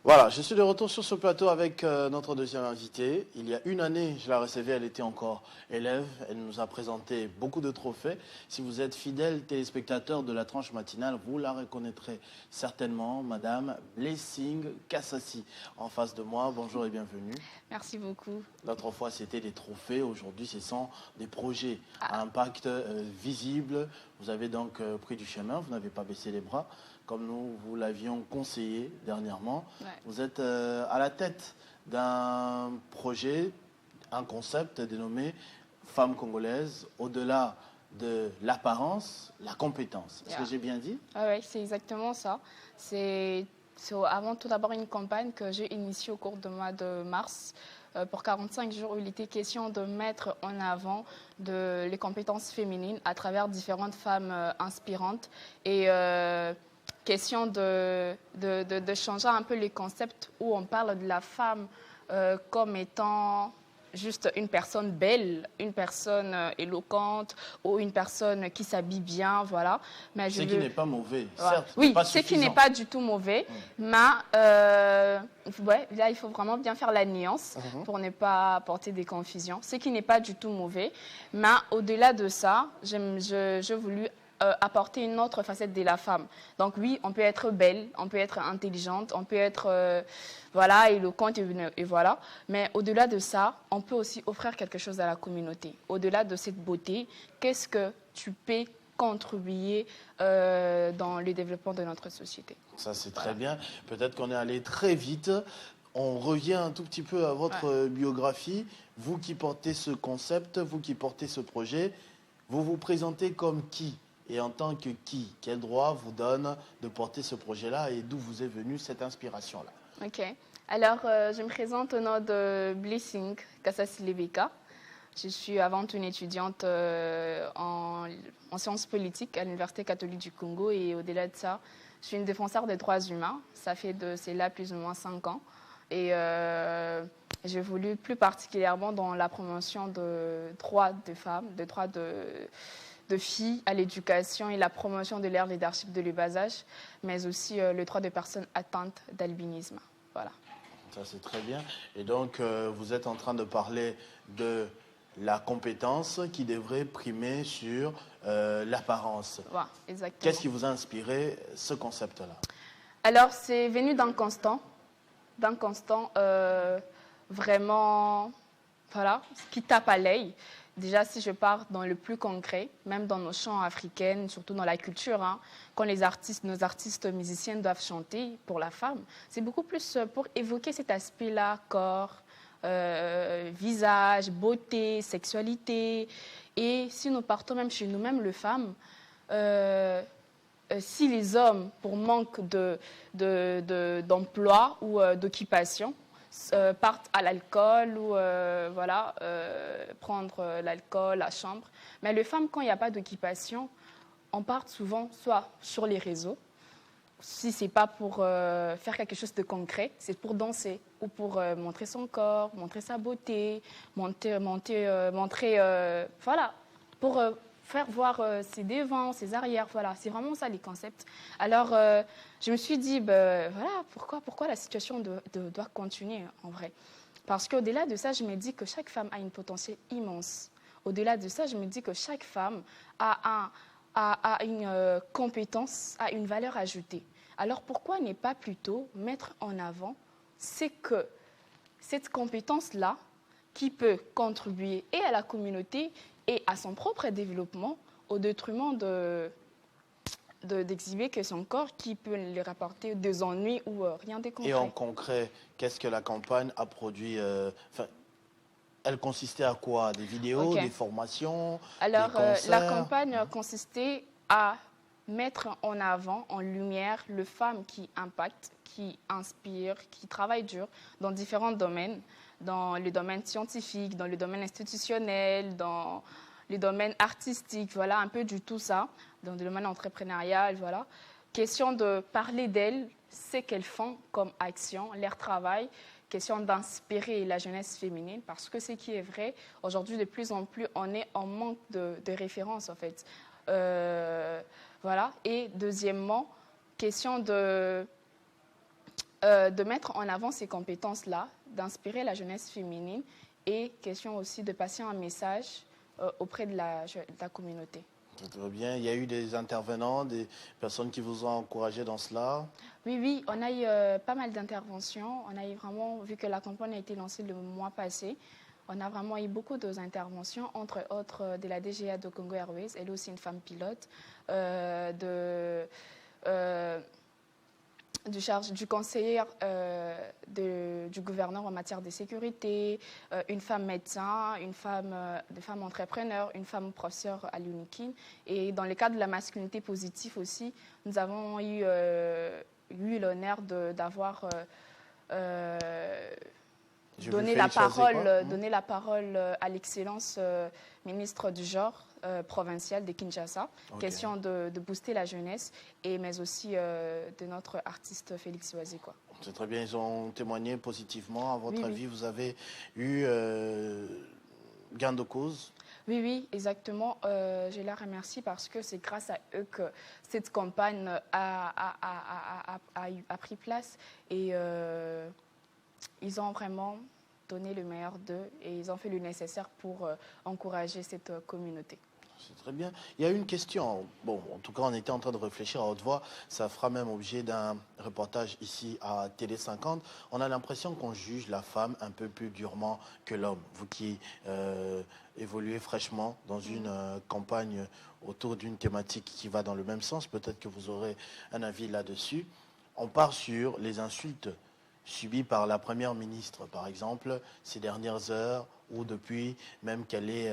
Voilà, je suis de retour sur ce plateau avec notre deuxième invitée. Il y a une année, je la recevais, elle était encore élève. Elle nous a présenté beaucoup de trophées. Si vous êtes fidèle téléspectateur de la tranche matinale, vous la reconnaîtrez certainement, Madame Blessing Kassassi. En face de moi, bonjour et bienvenue. Merci beaucoup. L'autre fois, c'était des trophées. Aujourd'hui, ce sont des projets à impact visible. Vous avez donc pris du chemin, vous n'avez pas baissé les bras, comme nous vous l'avions conseillé dernièrement. Ouais. Vous êtes à la tête d'un projet, un concept dénommé Femmes congolaises, au-delà de l'apparence, la compétence. Est-ce que j'ai bien dit? Oui, c'est exactement ça. C'est avant tout d'abord une campagne que j'ai initiée au cours du mois de mars. Pour 45 jours, où il était question de mettre en avant les compétences féminines à travers différentes femmes inspirantes et question de changer un peu les concepts où on parle de la femme comme étant juste une personne belle, une personne éloquente ou une personne qui s'habille bien, voilà. Mais Ce qui n'est pas mauvais, voilà. certes. Oui, pas ce qui suffisant. n'est pas du tout mauvais, mais ouais, là, il faut vraiment bien faire la nuance pour ne pas apporter des confusions. Ce qui n'est pas du tout mauvais, mais au-delà de ça, j'ai voulu apporter une autre facette de la femme. Donc oui, on peut être belle, on peut être intelligente, on peut être voilà, éloquente et voilà. Mais au-delà de ça, on peut aussi offrir quelque chose à la communauté. Au-delà de cette beauté, qu'est-ce que tu peux contribuer dans le développement de notre société? Ça, c'est très bien. Peut-être qu'on est allé très vite. On revient un tout petit peu à votre biographie. Vous qui portez ce concept, vous qui portez ce projet, vous vous présentez comme qui? Et en tant que qui? Quel droit vous donne de porter ce projet-là et d'où vous est venue cette inspiration-là? Ok. Alors, je me présente au nom de Blessing Kassassi Lebeka. Je suis avant tout une étudiante en sciences politiques à l'Université catholique du Congo et au-delà de ça, je suis une défenseur des droits humains. Ça fait de cela plus ou moins 5 ans. Et j'évolue plus particulièrement dans la promotion de droits de femmes, de droits de filles à l'éducation et la promotion de leur leadership de le bas âge, mais aussi le droit des personnes atteintes d'albinisme. Voilà. Ça, c'est très bien. Et donc, vous êtes en train de parler de la compétence qui devrait primer sur l'apparence. Voilà, exactement. Qu'est-ce qui vous a inspiré ce concept-là? Alors, c'est venu d'un constant vraiment, voilà, qui tape à l'œil. Déjà, si je pars dans le plus concret, même dans nos chants africains, surtout dans la culture, hein, quand nos artistes musiciens doivent chanter pour la femme, c'est beaucoup plus pour évoquer cet aspect-là, corps, visage, beauté, sexualité. Et si nous partons même chez nous-mêmes, les femmes, si les hommes, pour manque d'emploi ou d'occupation, partent à l'alcool ou voilà, prendre l'alcool, la chambre. Mais les femmes, quand il n'y a pas d'occupation, on part souvent soit sur les réseaux, si ce n'est pas pour faire quelque chose de concret, c'est pour danser ou pour montrer son corps, montrer sa beauté, montrer voilà, pour faire voir ses devants, ses arrières, voilà, c'est vraiment ça les concepts. Alors, je me suis dit, voilà, pourquoi la situation doit continuer en vrai? Parce qu'au-delà de ça, je me dis que chaque femme a une potentiel immense. Au-delà de ça, je me dis que chaque femme a une compétence, a une valeur ajoutée. Alors, pourquoi ne pas plutôt mettre en avant c'est que cette compétence-là qui peut contribuer et à la communauté et à son propre développement au détriment d'exhiber que son corps qui peut lui rapporter des ennuis ou rien de concret. Et en concret, qu'est-ce que la campagne a produit elle consistait à quoi? Des vidéos, des formations, alors, des concerts? la campagne consistait à mettre en avant, en lumière, les femmes qui impactent, qui inspirent, qui travaillent dur dans différents domaines, dans le domaine scientifique, dans le domaine institutionnel, dans le domaine artistique, voilà, un peu du tout ça, dans le domaine entrepreneurial, voilà. Question de parler d'elles, ce qu'elles font comme action, leur travail, question d'inspirer la jeunesse féminine, parce que ce qui est vrai, aujourd'hui, de plus en plus, on est en manque de références, en fait. Voilà. Et deuxièmement, question de de mettre en avant ces compétences-là, d'inspirer la jeunesse féminine et question aussi de passer un message auprès de la communauté. Très bien. Il y a eu des intervenants, des personnes qui vous ont encouragé dans cela? Oui, on a eu pas mal d'interventions. On a eu vraiment, vu que la campagne a été lancée le mois passé, on a vraiment eu beaucoup d'interventions, entre autres de la DGA de Congo Airways, elle est aussi une femme pilote, du conseiller du gouverneur en matière de sécurité, une femme médecin, une femme entrepreneur, une femme professeure à l'UNIKIN. Et dans le cadre de la masculinité positive aussi, nous avons eu l'honneur d'avoir donné la parole à l'excellence ministre du genre provincial de Kinshasa. Okay. Question de booster la jeunesse, mais aussi de notre artiste Félix Oisé. C'est très bien, ils ont témoigné positivement. À votre avis, vous avez eu gain de cause? Oui, exactement. Je les remercie parce que c'est grâce à eux que cette campagne a pris place et ils ont vraiment donné le meilleur d'eux et ils ont fait le nécessaire pour encourager cette communauté. C'est très bien. Il y a une question. Bon, en tout cas, on était en train de réfléchir à haute voix. Ça fera même objet d'un reportage ici à Télé 50. On a l'impression qu'on juge la femme un peu plus durement que l'homme. Vous qui évoluez fraîchement dans une campagne autour d'une thématique qui va dans le même sens, peut-être que vous aurez un avis là-dessus. On part sur les insultes subies par la Première ministre, par exemple, ces dernières heures, ou depuis même qu'elle est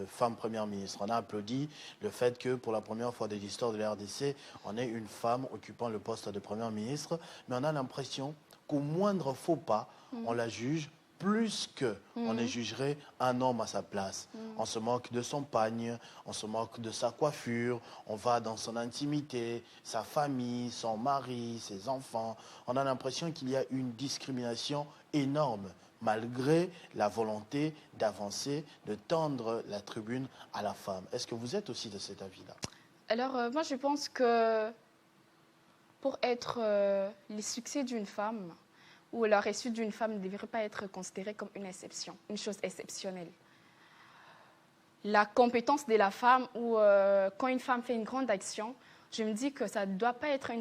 femme Première ministre. On a applaudi le fait que pour la première fois de l'histoire de la RDC, on ait une femme occupant le poste de Première ministre, mais on a l'impression qu'au moindre faux pas, on la juge plus qu'on ne jugerait un homme à sa place. On se moque de son pagne, on se moque de sa coiffure, on va dans son intimité, sa famille, son mari, ses enfants. On a l'impression qu'il y a une discrimination énorme, malgré la volonté d'avancer, de tendre la tribune à la femme. Est-ce que vous êtes aussi de cet avis-là? Alors, moi, je pense que pour être les succès d'une femme, ou la réussite d'une femme ne devrait pas être considérée comme une exception, une chose exceptionnelle. La compétence de la femme, ou quand une femme fait une grande action, je me dis que ça ne doit pas être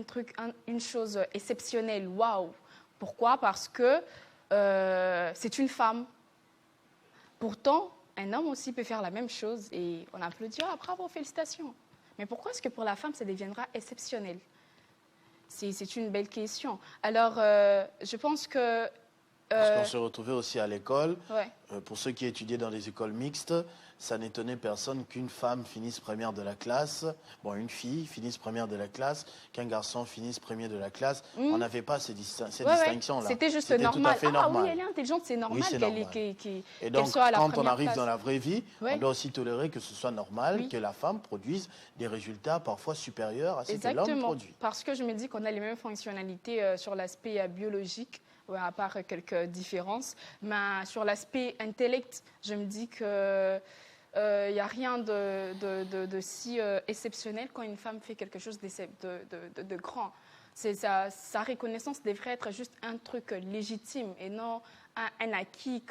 une chose exceptionnelle. Waouh! Pourquoi? Parce que c'est une femme. Pourtant, un homme aussi peut faire la même chose et on applaudit, ah, bravo, félicitations. Mais pourquoi est-ce que pour la femme, ça deviendra exceptionnel? C'est une belle question. Alors, je pense que... Parce qu'on se retrouvait aussi à l'école. Ouais. Pour ceux qui étudiaient dans les écoles mixtes, ça n'étonnait personne qu'une femme finisse première de la classe, une fille finisse première de la classe, qu'un garçon finisse premier de la classe. On n'avait pas ces distinctions-là. C'était juste normal. Tout à fait normal. Ah oui, elle est intelligente, c'est normal Et donc, soit à la quand on première arrive place. dans la vraie vie, on doit aussi tolérer que ce soit normal que la femme produise des résultats parfois supérieurs à ce que l'homme produit. Parce que je me dis qu'on a les mêmes fonctionnalités sur l'aspect biologique, à part quelques différences. Mais sur l'aspect intellect, je me dis que il n'y a rien de si exceptionnel quand une femme fait quelque chose de grand. Sa reconnaissance devrait être juste un truc légitime et non un acquis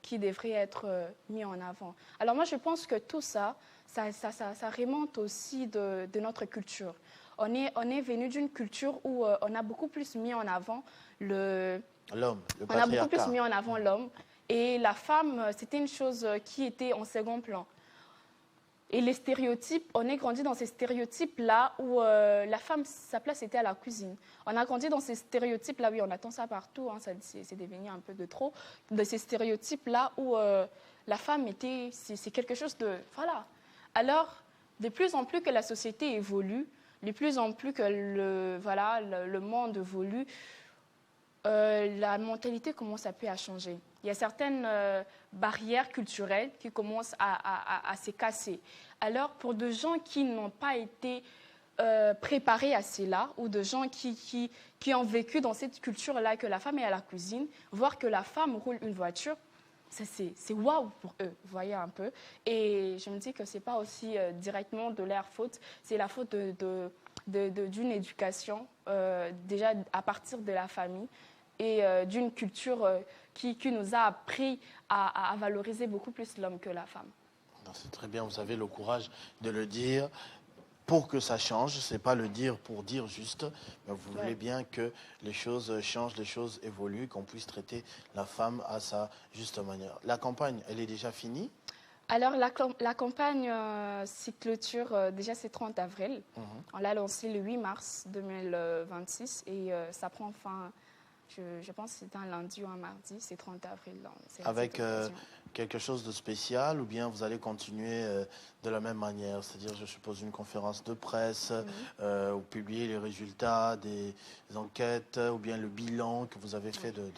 qui devrait être mis en avant. Alors moi, je pense que tout ça remonte aussi de notre culture. On est venu d'une culture où on a beaucoup plus mis en avant l'homme, le patriarcat. On a beaucoup plus mis en avant l'homme. Et la femme, c'était une chose qui était en second plan. Et les stéréotypes, on est grandi dans ces stéréotypes-là où la femme, sa place était à la cuisine. On a grandi dans ces stéréotypes-là, oui, on attend ça partout, c'est devenu un peu de trop, de ces stéréotypes-là où la femme c'est quelque chose de... Voilà. Alors, de plus en plus que la société évolue, de plus en plus que le monde évolue, la mentalité commence un peu à changer. Il y a certaines barrières culturelles qui commencent à se casser. Alors, pour des gens qui n'ont pas été préparés à cela, ou de gens qui ont vécu dans cette culture-là, que la femme est à la cuisine, voir que la femme roule une voiture, c'est waouh pour eux, vous voyez un peu. Et je me dis que ce n'est pas aussi directement de leur faute, c'est la faute d'une éducation, déjà à partir de la famille, et d'une culture qui nous a appris à valoriser beaucoup plus l'homme que la femme. C'est très bien, vous avez le courage de le dire pour que ça change. Ce n'est pas le dire pour dire juste, mais vous voulez bien que les choses changent, les choses évoluent, qu'on puisse traiter la femme à sa juste manière. La campagne, elle est déjà finie? Alors, la campagne s'y clôture, déjà c'est 30 avril. On l'a lancé le 8 mars 2026 et ça prend fin, je pense que c'est un lundi ou un mardi, c'est 30 avril. Avec quelque chose de spécial ou bien vous allez continuer de la même manière? C'est-à-dire, je suppose, une conférence de presse, ou publier les résultats des enquêtes ou bien le bilan que vous avez fait de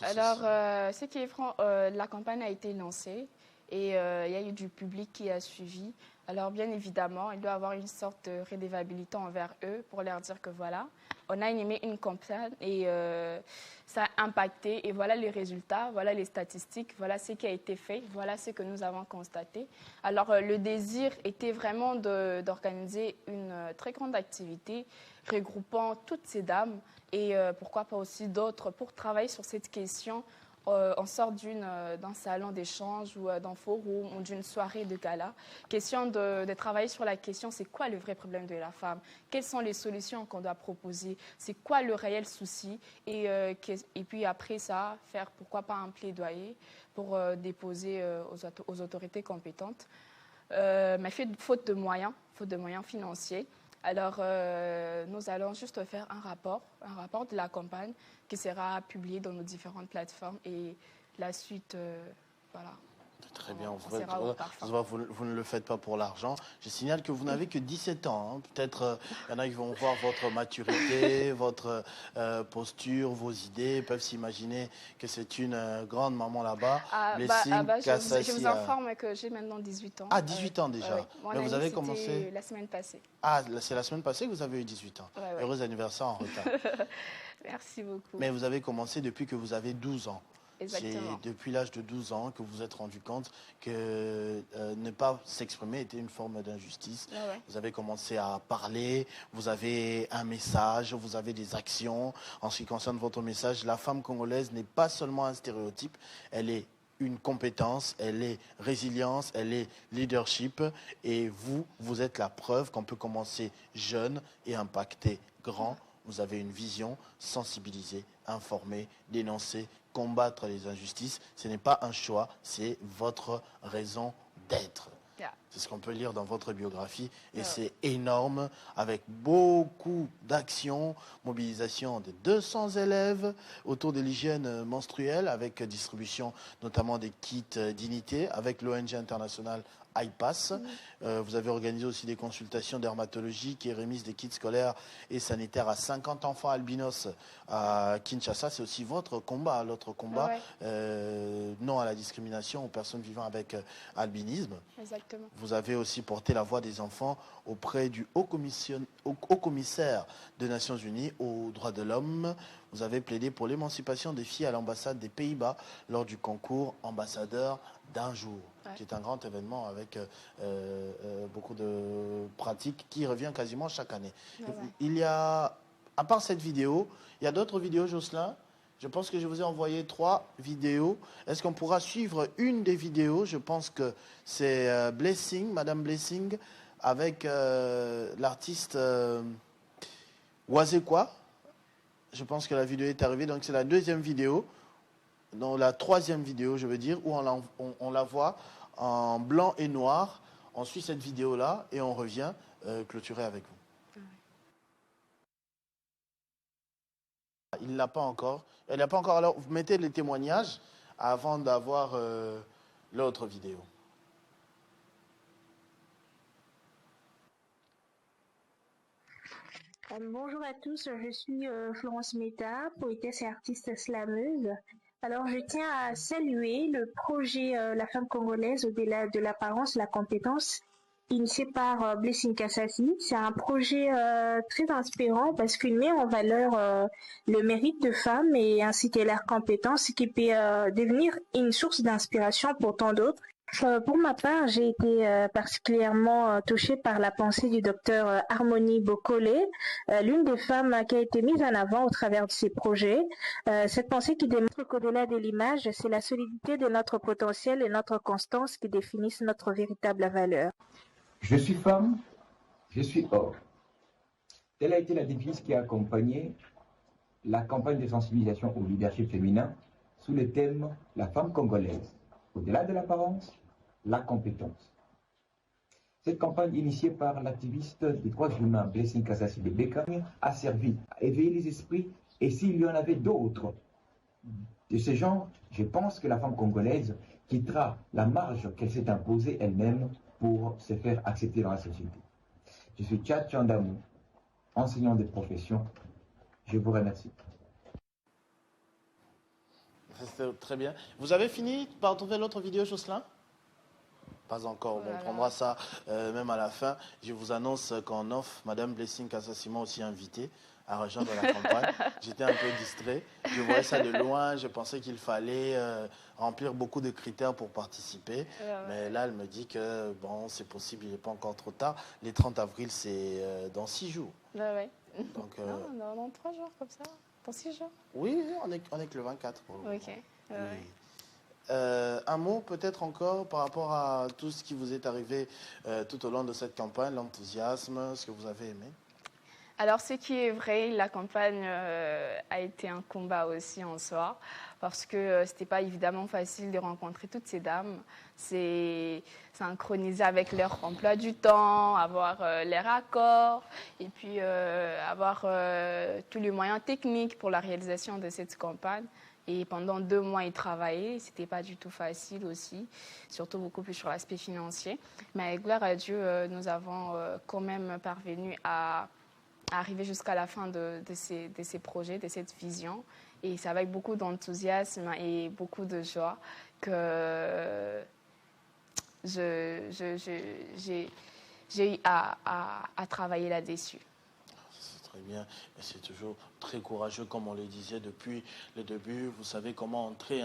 Alors, ce qui est franc, la campagne a été lancée. Et il y a eu du public qui a suivi. Alors, bien évidemment, il doit y avoir une sorte de redevabilité envers eux pour leur dire que voilà, on a animé une campagne et ça a impacté. Et voilà les résultats, voilà les statistiques, voilà ce qui a été fait, voilà ce que nous avons constaté. Alors, le désir était vraiment d'organiser une très grande activité regroupant toutes ces dames et pourquoi pas aussi d'autres pour travailler sur cette question. On sort d'un salon d'échange ou d'un forum ou d'une soirée de gala. Question de travailler sur la question, c'est quoi le vrai problème de la femme? Quelles sont les solutions qu'on doit proposer? C'est quoi le réel souci? Et puis après ça, faire pourquoi pas un plaidoyer pour déposer aux autorités compétentes. Mais faute de moyens financiers. Alors, nous allons juste faire un rapport de la campagne qui sera publié dans nos différentes plateformes et la suite, voilà. Très bien, vous ne le faites pas pour l'argent. Je signale que vous n'avez que 17 ans. Hein. Peut-être il y en a qui vont voir votre maturité, votre posture, vos idées, peuvent s'imaginer que c'est une grande maman là-bas. Je vous informe que j'ai maintenant 18 ans. Ah, 18 ans déjà. Mais vous avez commencé la semaine passée. Ah, c'est la semaine passée que vous avez eu 18 ans. Ouais. Heureux anniversaire en retard. Merci beaucoup. Mais vous avez commencé depuis que vous avez 12 ans. Exactement. C'est depuis l'âge de 12 ans que vous vous êtes rendu compte que ne pas s'exprimer était une forme d'injustice. Vous avez commencé à parler, vous avez un message, vous avez des actions. En ce qui concerne votre message, la femme congolaise n'est pas seulement un stéréotype, elle est une compétence, elle est résilience, elle est leadership. Et vous êtes la preuve qu'on peut commencer jeune et impacter grand. Vous avez une vision, sensibiliser, informer, dénoncer, combattre les injustices. Ce n'est pas un choix, c'est votre raison d'être. C'est ce qu'on peut lire dans votre biographie et c'est énorme, avec beaucoup d'actions, mobilisation de 200 élèves autour de l'hygiène menstruelle, avec distribution notamment des kits dignité, avec l'ONG internationale IPAS. Vous avez organisé aussi des consultations dermatologiques et remise des kits scolaires et sanitaires à 50 enfants albinos à Kinshasa. C'est aussi votre combat, l'autre combat, non à la discrimination aux personnes vivant avec albinisme. Exactement. Vous avez aussi porté la voix des enfants auprès du haut-commissaire des Nations Unies aux droits de l'homme. Vous avez plaidé pour l'émancipation des filles à l'ambassade des Pays-Bas lors du concours ambassadeur d'un jour, qui est un grand événement avec beaucoup de pratiques qui revient quasiment chaque année. Il y a, à part cette vidéo, il y a d'autres vidéos, Jocelyn. Je pense que je vous ai envoyé 3 vidéos. Est-ce qu'on pourra suivre une des vidéos? Je pense que c'est Blessing, Madame Blessing, avec l'artiste Wazekwa. Je pense que la vidéo est arrivée, donc c'est la deuxième vidéo. Dans la troisième vidéo, je veux dire, où on la voit en blanc et noir. On suit cette vidéo-là et on revient clôturer avec vous. Il ne l'a pas encore. Elle n'a pas encore. Alors, vous mettez les témoignages avant d'avoir l'autre vidéo. Bonjour à tous, je suis Florence Meta, poétesse et artiste slameuse. Alors, je tiens à saluer le projet La femme congolaise au-delà de l'apparence, la compétence, initié par Blessing Kassasi. C'est un projet très inspirant parce qu'il met en valeur le mérite de femmes et inciter leurs compétences qui peut devenir une source d'inspiration pour tant d'autres. Pour ma part, j'ai été particulièrement touchée par la pensée du docteur Harmonie Bokole, l'une des femmes qui a été mise en avant au travers de ses projets. Cette pensée qui démontre qu'au-delà de l'image, c'est la solidité de notre potentiel et notre constance qui définissent notre véritable valeur. Je suis femme, je suis homme. Telle a été la devise qui a accompagné la campagne de sensibilisation au leadership féminin sous le thème « La femme congolaise, au-delà de l'apparence, la compétence ». Cette campagne initiée par l'activiste des droits humains Blessing Kasasi de Bekagne a servi à éveiller les esprits, et s'il y en avait d'autres de ce genre, je pense que la femme congolaise quittera la marge qu'elle s'est imposée elle-même pour se faire accepter dans la société. Je suis Tchad Chandamou, enseignant de profession. Je vous remercie. C'était très bien. Vous avez fini par trouver l'autre vidéo, Jocelyn? Pas encore. Bon, on prendra ça même à la fin. Je vous annonce qu'en off, Madame Blessing Kasasi m'a aussi invité à rejoindre la campagne. J'étais un peu distrait. Je voyais ça de loin. Je pensais qu'il fallait remplir beaucoup de critères pour participer. Mais là, elle me dit que bon, c'est possible, il n'est pas encore trop tard. Les 30 avril, c'est dans 6 jours. Donc, non, dans 3 jours comme ça. Dans 6 jours. Oui, on est que le 24. Pour le Ok. oui. Un mot peut-être encore par rapport à tout ce qui vous est arrivé tout au long de cette campagne, l'enthousiasme, ce que vous avez aimé. Alors, ce qui est vrai, la campagne a été un combat aussi en soi, parce que ce n'était pas évidemment facile de rencontrer toutes ces dames. C'est synchroniser avec leur emploi du temps, avoir leur accord, et puis avoir tous les moyens techniques pour la réalisation de cette campagne. Et pendant 2 mois, ils travaillaient. Ce n'était pas du tout facile aussi, surtout beaucoup plus sur l'aspect financier. Mais gloire à Dieu, nous avons quand même parvenu à arriver jusqu'à la fin de ces projets, de cette vision. Et c'est avec beaucoup d'enthousiasme et beaucoup de joie que j'ai eu à travailler là-dessus. Très bien, et c'est toujours très courageux comme on le disait depuis le début. Vous savez comment entrer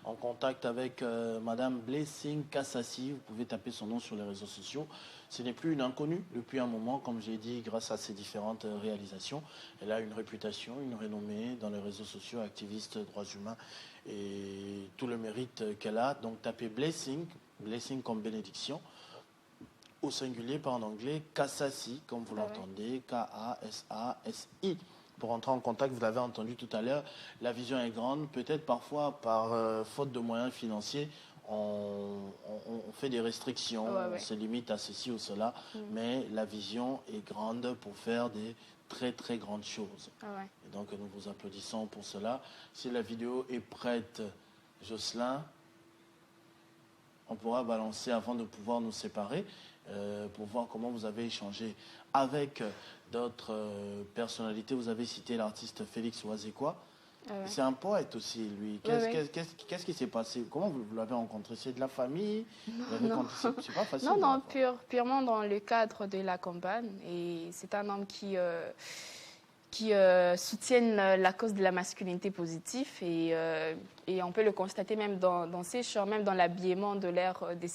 en contact avec Madame Blessing Kasasi. Vous pouvez taper son nom sur les réseaux sociaux. Ce n'est plus une inconnue depuis un moment, comme j'ai dit, grâce à ses différentes réalisations. Elle a une réputation, une renommée dans les réseaux sociaux, activiste droits humains et tout le mérite qu'elle a. Donc tapez Blessing, Blessing comme bénédiction. Au singulier, pas en anglais, Kasasi, comme vous l'entendez, K-A-S-A-S-I. Pour entrer en contact, vous l'avez entendu tout à l'heure, la vision est grande. Peut-être parfois, par faute de moyens financiers, on fait des restrictions, on se limite à ceci ou cela, mais la vision est grande pour faire des très très grandes choses. Et donc nous vous applaudissons pour cela. Si la vidéo est prête, Jocelyn, on pourra balancer avant de pouvoir nous séparer. Pour voir comment vous avez échangé avec d'autres personnalités. Vous avez cité l'artiste Félix Ouazekwa. C'est un poète aussi, lui. Qu'est-ce qui s'est passé? Comment vous l'avez rencontré? C'est de la famille? Non, c'est pas facile. Non, purement dans le cadre de la campagne. Et c'est un homme qui soutiennent la cause de la masculinité positive et on peut le constater même dans ses chants, même dans l'habillement de l'air de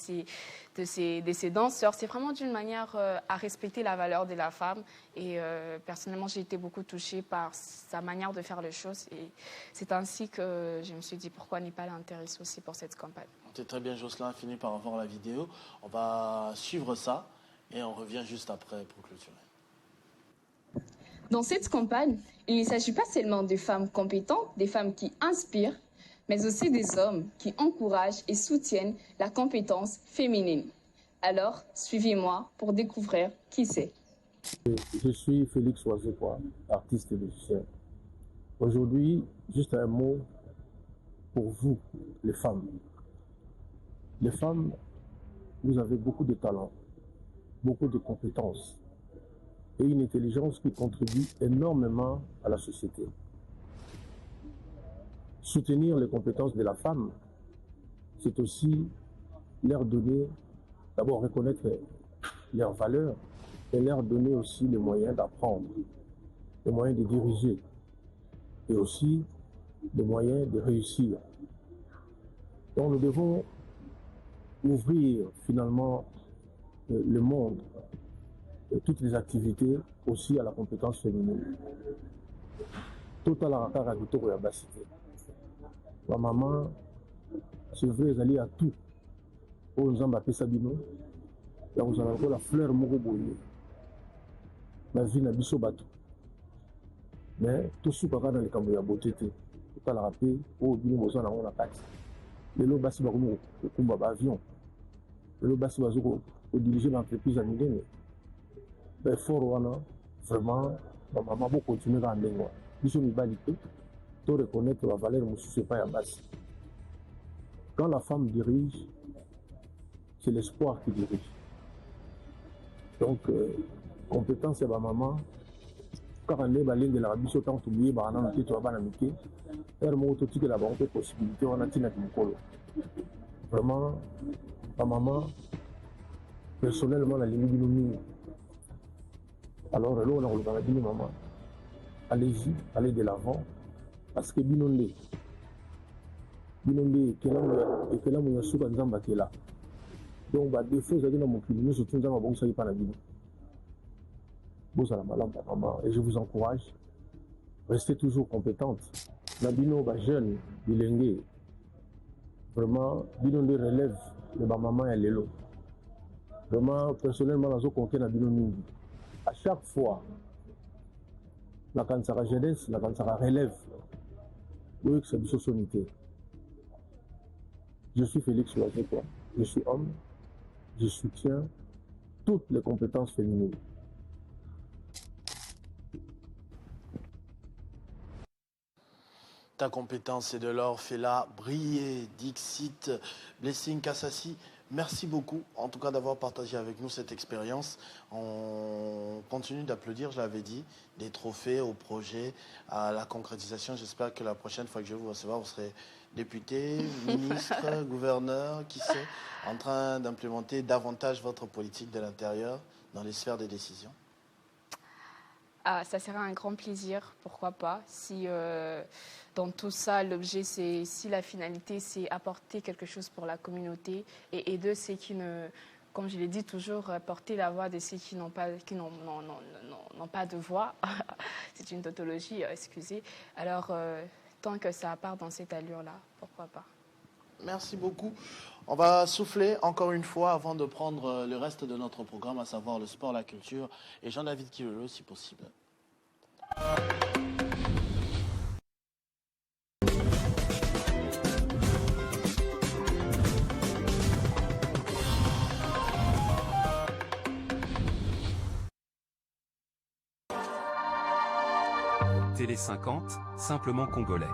ces danseurs. C'est vraiment d'une manière à respecter la valeur de la femme et personnellement j'ai été beaucoup touchée par sa manière de faire les choses et c'est ainsi que je me suis dit pourquoi ne pas l'intéresser aussi pour cette campagne. C'est très bien, Jocelyn a fini par avoir la vidéo. On va suivre ça et on revient juste après pour clôturer. Dans cette campagne, il ne s'agit pas seulement de femmes compétentes, des femmes qui inspirent, mais aussi des hommes qui encouragent et soutiennent la compétence féminine. Alors, suivez-moi pour découvrir qui c'est. Je suis Félix Ouazekwa, artiste et musicien. Aujourd'hui, juste un mot pour vous, les femmes. Les femmes, vous avez beaucoup de talent, beaucoup de compétences et une intelligence qui contribue énormément à la société. Soutenir les compétences de la femme, c'est aussi leur donner, d'abord reconnaître leurs valeurs et leur donner aussi les moyens d'apprendre, les moyens de diriger et aussi les moyens de réussir. Donc nous devons ouvrir finalement le monde et toutes les activités aussi à la compétence féminine. Total à kitoko ya basi te. Ma maman, c'est vrai, ils allaient à tout. Oyo nzambe apesa bino ya kozala lokola fleur moko boye na vie na biso bato, mais tosukaka na likambo ya beauté te, totalaka mpe oyo bino boza nango na kati. Lelo basi bakomi kokumba baavion, lelo basi baza kodirige baentreprise ya minene, baeffort wana vraiment bamama bokontinue kaka ndenge wana. Biso mibali te to reconnaître bavaleur mosusu epai ya basi. Quand la femme dirige, c'est l'espoir qui dirige. Donc, compétence ya bamama kaka nde balengelaka biso ntango toboyebaka nano te toya bana mike, ere moko totikela bango mpe possibilité wana ntinaki mokolo. Vraiment bamama personnellement nalingi bino mingi. Alors eloko na kolobaka bino mama, allez-y, allez de l'avant, parce que bino nde ekelamu ya suka nzambe akela. Donc badefo ezalaki na mokili nyonso ti nzambe abongisaki mpa na bino. Bozala malamu maman, et je vous encourage, restez toujours compétente. Na bino bajeune bilenge, vraiment bino nde relève de bamama ya lelo. Vraiment personnellement nazokonke na bino mingi. À chaque fois nakanisaka jeunesse, nakanisaka relève boyekisa biso soni te. Je suis Félix Oazekwa, je suis homme, je soutiens toutes les compétences féminines. Ta compétence est de l'or, fais-la briller, Dixit, Blessing Kassassi. Merci beaucoup, en tout cas, d'avoir partagé avec nous cette expérience. On continue d'applaudir, je l'avais dit, des trophées au projet, à la concrétisation. J'espère que la prochaine fois que je vais vous recevoir, vous serez député, ministre, gouverneur, qui sait, en train d'implémenter davantage votre politique de l'intérieur dans les sphères des décisions. Ah, ça serait un grand plaisir, pourquoi pas, si dans tout ça, l'objet, c'est, si la finalité, c'est apporter quelque chose pour la communauté et aider ceux qui ne, comme je l'ai dit toujours, porter la voix de ceux qui n'ont pas, n'ont pas de voix. C'est une tautologie, excusez. Alors, tant que ça part dans cette allure-là, pourquoi pas. Merci beaucoup. On va souffler encore une fois avant de prendre le reste de notre programme, à savoir le sport, la culture et Jean-David Kilolo si possible. Télé 50, simplement congolais.